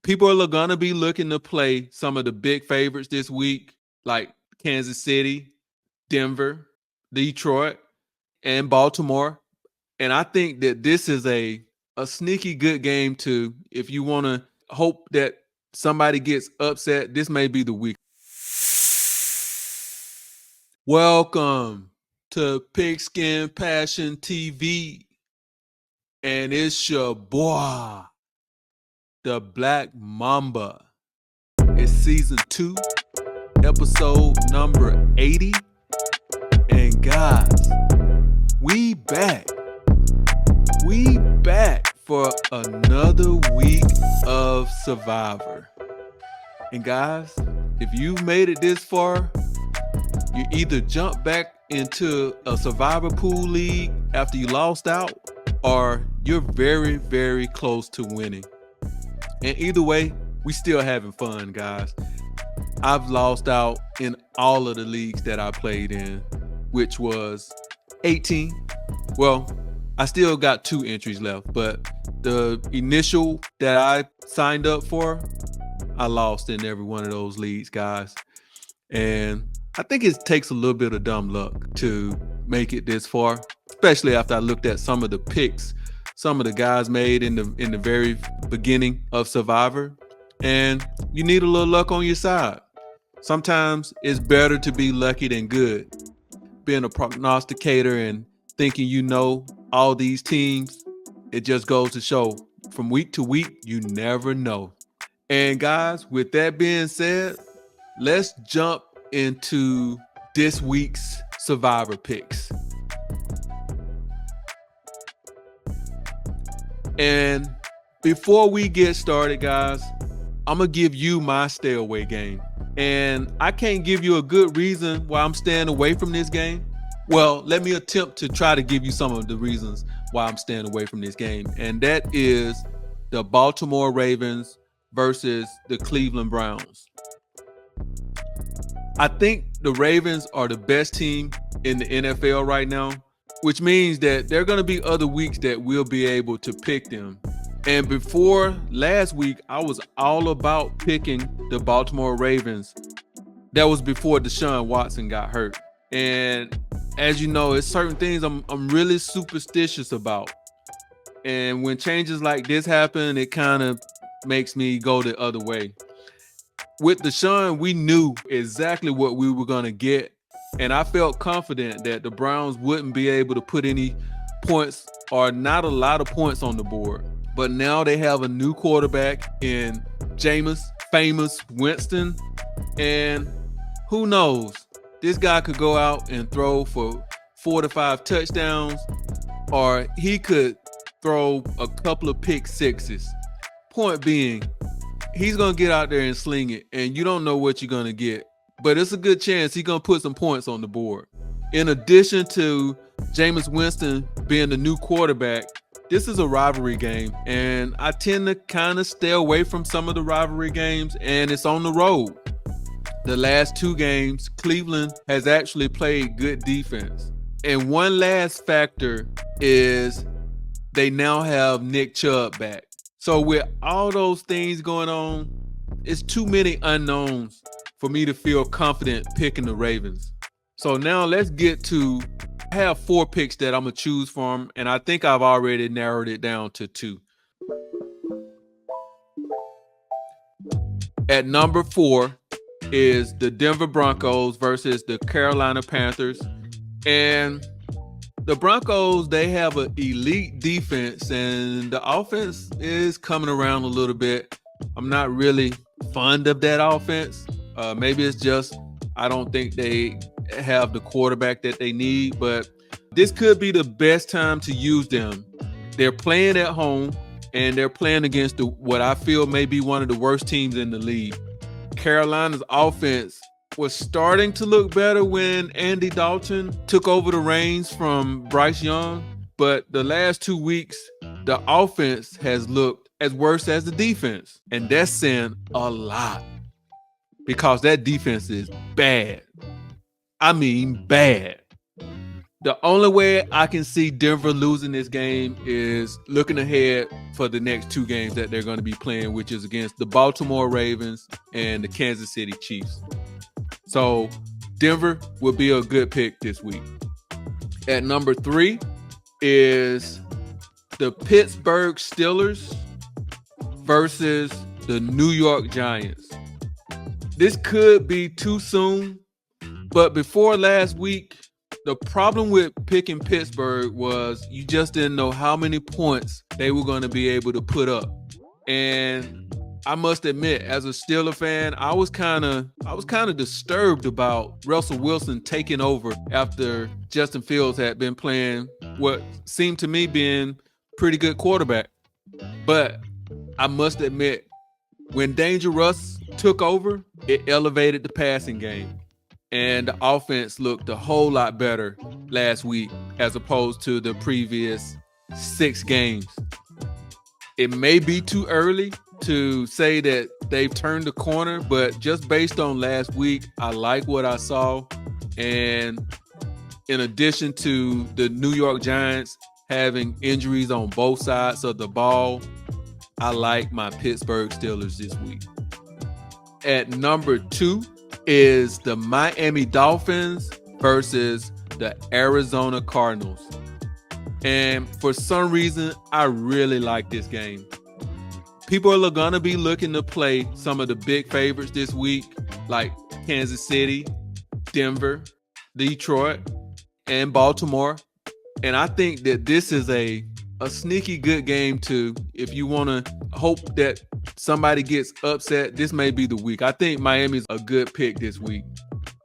People are going to be looking to play some of the big favorites this week, like Kansas City, Denver, Detroit, and Baltimore. And I think that this is a sneaky good game to, if you want to hope that somebody gets upset, this may be the week. Welcome to Pigskin Passion TV. And it's your boy, the Black Mamba. It's season 2, episode number 80. And guys, we back. We back for another week of Survivor. And guys, if you've made it this far, you either jump back into a Survivor pool league after you lost out, or you're very, very close to winning. And either way, we still having fun, guys. I've lost out in all of the leagues that I played in, which was 18. Well, I still got 2 entries left, but the initial that I signed up for, I lost in every one of those leagues, guys. And I think it takes a little bit of dumb luck to make it this far, especially after I looked at some of the picks some of the guys made in the very beginning of Survivor. And you need a little luck on your side. Sometimes it's better to be lucky than good. Being a prognosticator and thinking you know all these teams, it just goes to show from week to week, you never know. And guys, with that being said, let's jump into this week's Survivor picks. And before we get started, guys, I'm going to give you my stay away game. And I can't give you a good reason why I'm staying away from this game. Well, let me attempt to try to give you some of the reasons why I'm staying away from this game. And that is the Baltimore Ravens versus the Cleveland Browns. I think the Ravens are the best team in the NFL right now, which means that there are going to be other weeks that we'll be able to pick them. And before last week, I was all about picking the Baltimore Ravens. That was before Deshaun Watson got hurt. And as you know, it's certain things I'm really superstitious about. And when changes like this happen, it kind of makes me go the other way. With Deshaun, we knew exactly what we were going to get. And I felt confident that the Browns wouldn't be able to put any points or not a lot of points on the board. But now they have a new quarterback in Jameis famous Winston. And who knows? This guy could go out and throw for 4 to 5 touchdowns, or he could throw a couple of pick sixes. Point being, he's going to get out there and sling it, and you don't know what you're going to get. But it's a good chance he's going to put some points on the board. In addition to Jameis Winston being the new quarterback, this is a rivalry game, and I tend to kind of stay away from some of the rivalry games, and it's on the road. The last 2 games, Cleveland has actually played good defense. And one last factor is they now have Nick Chubb back. So with all those things going on, it's too many unknowns for me to feel confident picking the Ravens. So now let's get to, I have 4 picks that I'm going to choose from, and I think I've already narrowed it down to 2. At number 4 is the Denver Broncos versus the Carolina Panthers. And the Broncos, they have an elite defense, and the offense is coming around a little bit. I'm not really fond of that offense. Maybe it's just I don't think they have the quarterback that they need, but this could be the best time to use them. They're playing at home, and they're playing against what I feel may be one of the worst teams in the league. Carolina's offense was starting to look better when Andy Dalton took over the reins from Bryce Young, but the last 2 weeks, the offense has looked as worse as the defense, and that's saying a lot because that defense is bad. I mean bad. The only way I can see Denver losing this game is looking ahead for the next two games that they're going to be playing, which is against the Baltimore Ravens and the Kansas City Chiefs. So Denver will be a good pick this week. At number 3 is the Pittsburgh Steelers versus the New York Giants. This could be too soon, but before last week, the problem with picking Pittsburgh was you just didn't know how many points they were going to be able to put up. And I must admit, as a Steeler fan, I was kind of disturbed about Russell Wilson taking over after Justin Fields had been playing what seemed to me being pretty good quarterback. But I must admit, when Danger Russ took over, it elevated the passing game. And the offense looked a whole lot better last week as opposed to the previous 6 games. It may be too early to say that they've turned the corner, but just based on last week, I like what I saw. And in addition to the New York Giants having injuries on both sides of the ball, I like my Pittsburgh Steelers this week. At number 2 is the Miami Dolphins versus the Arizona Cardinals. And for some reason, I really like this game. People are going to be looking to play some of the big favorites this week, like Kansas City, Denver, Detroit, and Baltimore. And I think that this is a sneaky good game too. If you want to hope that somebody gets upset, this may be the week. I think Miami's a good pick this week.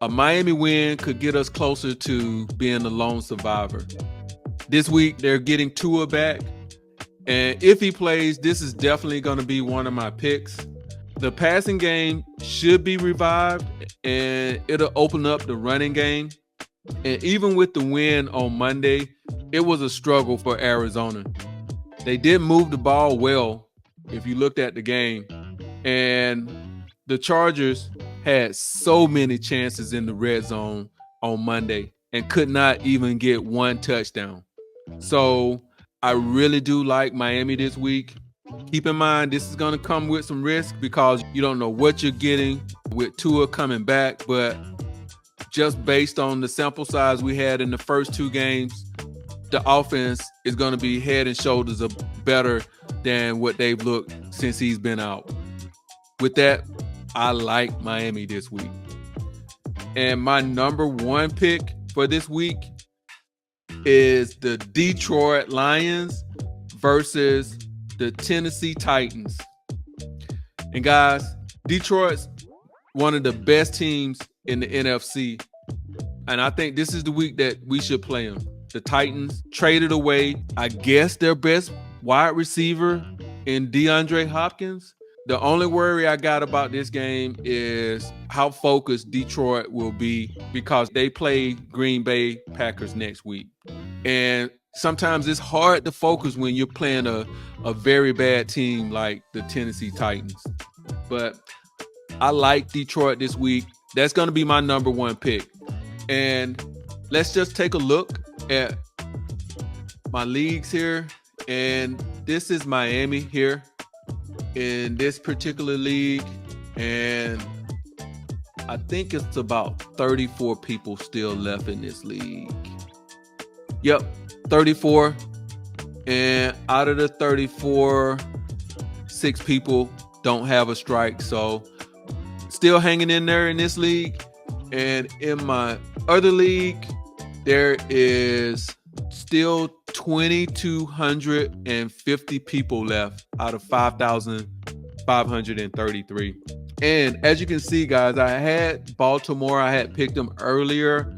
A Miami win could get us closer to being the lone survivor. This week, they're getting Tua back. And if he plays, this is definitely going to be one of my picks. The passing game should be revived, and it'll open up the running game. And even with the win on Monday, it was a struggle for Arizona. They did move the ball well, if you looked at the game. And the Chargers had so many chances in the red zone on Monday and could not even get one touchdown. So I really do like Miami this week. Keep in mind, this is going to come with some risk because you don't know what you're getting with Tua coming back. But just based on the sample size we had in the first 2 games, the offense is going to be head and shoulders better than what they've looked since he's been out. With that, I like Miami this week. And my number 1 pick for this week is the Detroit Lions versus the Tennessee Titans. And guys, Detroit's one of the best teams in the NFC. And I think this is the week that we should play them. The Titans traded away, I guess, their best wide receiver in DeAndre Hopkins. The only worry I got about this game is how focused Detroit will be because they play Green Bay Packers next week. And sometimes it's hard to focus when you're playing a very bad team like the Tennessee Titans. But I like Detroit this week. That's going to be my number 1 pick. And let's just take a look at my leagues here. And this is Miami here in this particular league. And I think it's about 34 people still left in this league. Yep, 34. And out of the 34, 6 people don't have a strike. So still hanging in there in this league. And in my other league, there is still 2,250 people left out of 5,533. And as you can see, guys, I had Baltimore. I had picked them earlier.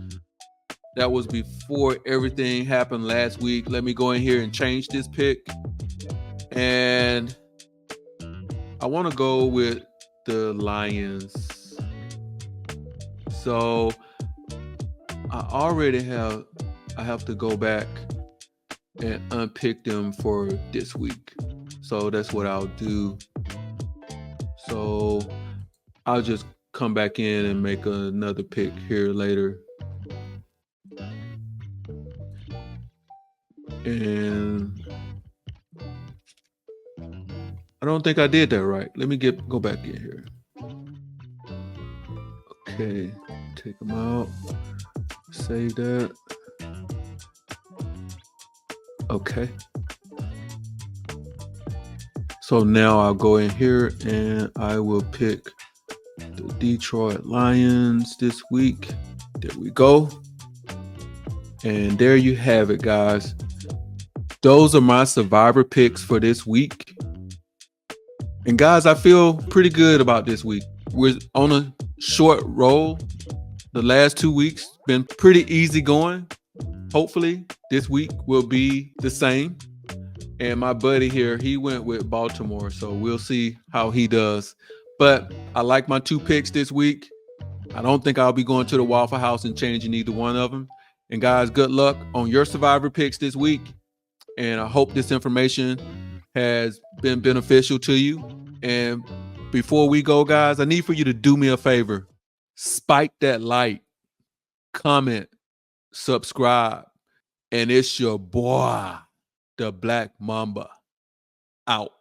That was before everything happened last week. Let me go in here and change this pick. And I want to go with the Lions. So I have to go back and unpick them for this week. So that's what I'll do. So I'll just come back in and make another pick here later. And I don't think I did that right. Let me go back in here. Okay, take them out. Save that. Okay. So now I'll go in here and I will pick the Detroit Lions this week. There we go. And there you have it, guys. Those are my survivor picks for this week. And guys, I feel pretty good about this week. We're on a short roll. The last 2 weeks been pretty easy going. Hopefully this week will be the same. And my buddy here, he went with Baltimore. So we'll see how he does. But I like my 2 picks this week. I don't think I'll be going to the Waffle House and changing either one of them. And guys, good luck on your survivor picks this week. And I hope this information has been beneficial to you. And before we go, guys, I need for you to do me a favor. Spike that like, comment, subscribe. And it's your boy, the Black Mamba, out.